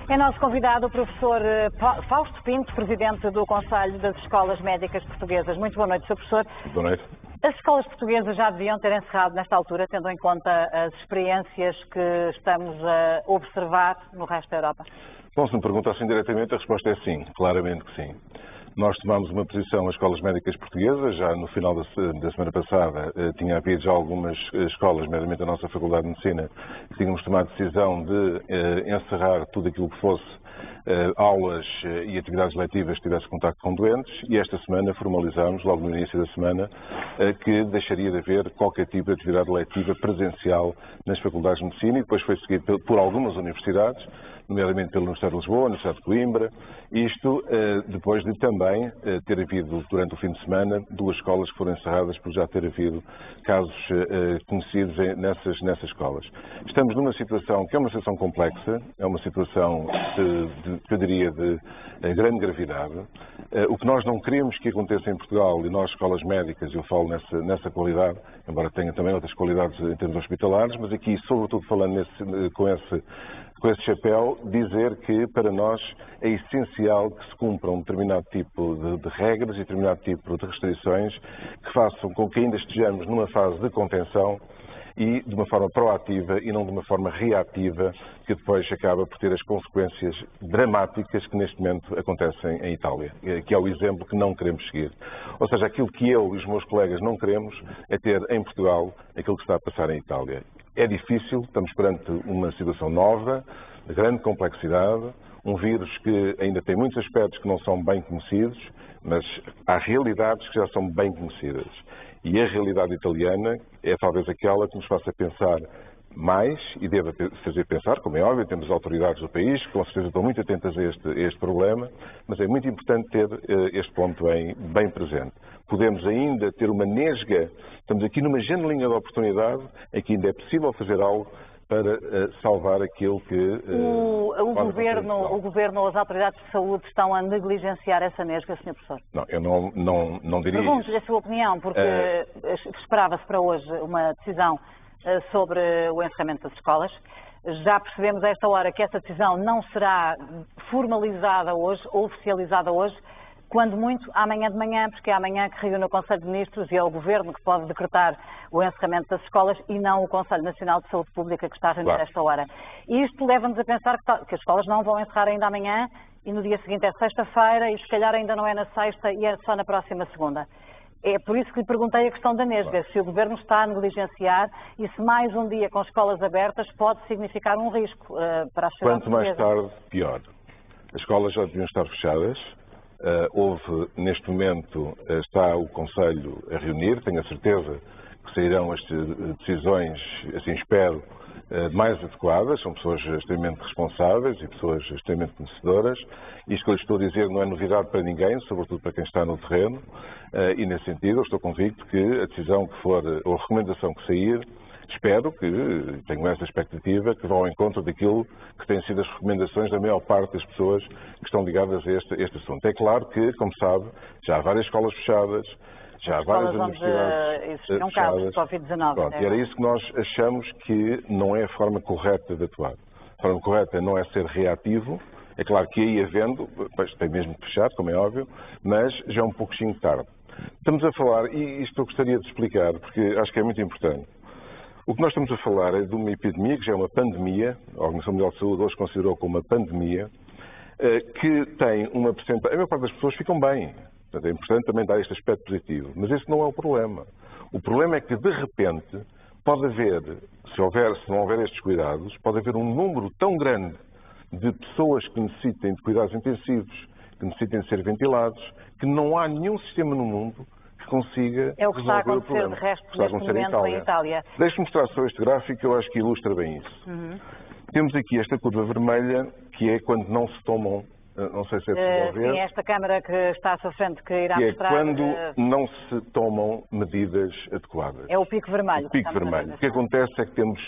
É nosso convidado o professor Fausto Pinto, presidente do Conselho das Escolas Médicas Portuguesas. Muito boa noite, Sr. Professor. Boa noite. As escolas portuguesas já deviam ter encerrado nesta altura, tendo em conta as experiências que estamos a observar no resto da Europa? Bom, se me pergunta assim diretamente, a resposta é sim, claramente que sim. Nós tomámos uma posição às escolas médicas portuguesas, já no final da semana passada tinha havido já algumas escolas, meramente a nossa Faculdade de Medicina, que tínhamos tomado a decisão de encerrar tudo aquilo que fosse aulas e atividades letivas que tivesse contacto com doentes, e esta semana formalizámos, logo no início da semana, que deixaria de haver qualquer tipo de atividade letiva presencial nas Faculdades de Medicina, e depois foi seguido por algumas universidades, nomeadamente pela Universidade de Lisboa, a Universidade de Coimbra, isto depois de também ter havido, durante o fim de semana, duas escolas que foram encerradas por já ter havido casos conhecidos nessas escolas. Estamos numa situação que é uma situação complexa, é uma situação, que eu diria, de grande gravidade. O que nós não queremos que aconteça em Portugal, e nós, escolas médicas, eu falo nessa qualidade, embora tenha também outras qualidades em termos hospitalares, mas aqui, sobretudo, falando com esse chapéu, dizer que para nós é essencial que se cumpra um determinado tipo de regras e determinado tipo de restrições que façam com que ainda estejamos numa fase de contenção e de uma forma proativa e não de uma forma reativa, que depois acaba por ter as consequências dramáticas que neste momento acontecem em Itália, que é o exemplo que não queremos seguir. Ou seja, aquilo que eu e os meus colegas não queremos é ter em Portugal aquilo que está a passar em Itália. É difícil, estamos perante uma situação nova, de grande complexidade, um vírus que ainda tem muitos aspectos que não são bem conhecidos, mas há realidades que já são bem conhecidas. E a realidade italiana é talvez aquela que nos faça pensar mais, e deve fazer pensar, como é óbvio, temos autoridades do país que com certeza estão muito atentas a este problema, mas é muito importante ter este ponto bem presente. Podemos ainda ter uma nesga, estamos aqui numa janelinha de oportunidade em que ainda é possível fazer algo para salvar aquilo que... O Governo ou as autoridades de saúde estão a negligenciar essa nesga, Sr. Professor? Não, eu não diria isso. Pergunto-lhe a sua opinião, porque esperava-se para hoje uma decisão sobre o encerramento das escolas. Já percebemos a esta hora que essa decisão não será formalizada hoje, ou oficializada hoje, quando muito amanhã de manhã, porque é amanhã que reúne o Conselho de Ministros e é o Governo que pode decretar o encerramento das escolas e não o Conselho Nacional de Saúde Pública que está a reunir a esta hora. E isto leva-nos a pensar que as escolas não vão encerrar ainda amanhã e no dia seguinte é sexta-feira e se calhar ainda não é na sexta e é só na próxima segunda. É por isso que lhe perguntei a questão da nesga, se o Governo está a negligenciar e se mais um dia com escolas abertas pode significar um risco para as sociedades. Quanto mais tarde, pior. As escolas já deviam estar fechadas. Houve, neste momento, está o Conselho a reunir, tenho a certeza que sairão as decisões, assim espero, mais adequadas, são pessoas extremamente responsáveis e pessoas extremamente conhecedoras. Isto que eu lhes estou a dizer não é novidade para ninguém, sobretudo para quem está no terreno, e nesse sentido eu estou convicto que a decisão que for, ou a recomendação que sair, espero que, tenho essa expectativa, que vá ao encontro daquilo que têm sido as recomendações da maior parte das pessoas que estão ligadas a este assunto. É claro que, como sabe, já há várias escolas fechadas, já há várias universidades existiam casos de Covid-19. Pronto, e era isso que nós achamos que não é a forma correta de atuar. A forma correta não é ser reativo. É claro que aí havendo, pois tem mesmo que fechar, como é óbvio, mas já é um pouquinho tarde. Estamos a falar, e isto eu gostaria de explicar, porque acho que é muito importante. O que nós estamos a falar é de uma epidemia, que já é uma pandemia, a Organização Mundial de Saúde hoje considerou como uma pandemia, que tem uma percentagem... A maior parte das pessoas ficam bem. Portanto, é importante também dar este aspecto positivo. Mas esse não é o problema. O problema é que, de repente, pode haver, se não houver estes cuidados, pode haver um número tão grande de pessoas que necessitem de cuidados intensivos, que necessitem de ser ventilados, que não há nenhum sistema no mundo que consiga resolver o problema. É o que está a acontecer, de resto, neste momento em Itália. Deixe-me mostrar só este gráfico, que eu acho que ilustra bem isso. Temos aqui esta curva vermelha, que é quando não se tomam, não sei se é possível ver. Sim, esta câmara que está à sua frente, que irá mostrar... Que é quando não se tomam medidas adequadas. É o pico vermelho. O pico vermelho. O que acontece é que temos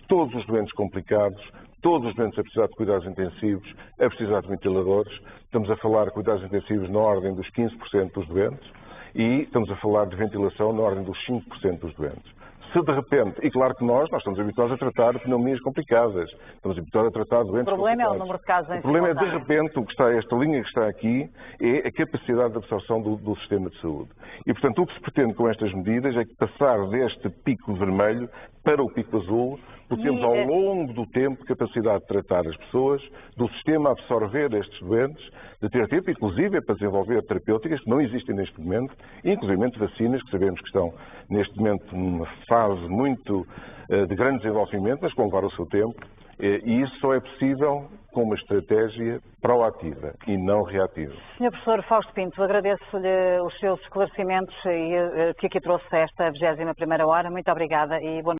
todos os doentes complicados, todos os doentes a precisar de cuidados intensivos, a precisar de ventiladores. Estamos a falar de cuidados intensivos na ordem dos 15% dos doentes e estamos a falar de ventilação na ordem dos 5% dos doentes. Se de repente, e claro que nós estamos habituados a tratar pneumonias complicadas, estamos habituados a tratar doentes complicados. O problema é o número de casos em O problema é, de simultâneo. repente, o que está, esta linha que está aqui, é a capacidade de absorção do sistema de saúde. E, portanto, o que se pretende com estas medidas é que passar deste pico vermelho para o pico azul, porque temos ao longo do tempo capacidade de tratar as pessoas, do sistema absorver estes doentes, de ter tempo, inclusive, para desenvolver terapêuticas que não existem neste momento, inclusive vacinas, que sabemos que estão neste momento numa fase muito de grande desenvolvimento, mas que vão levar o seu tempo, e isso só é possível com uma estratégia proativa e não reativa. Sr. Professor Fausto Pinto, agradeço-lhe os seus esclarecimentos que aqui trouxe a esta 21ª hora. Muito obrigada e boa noite.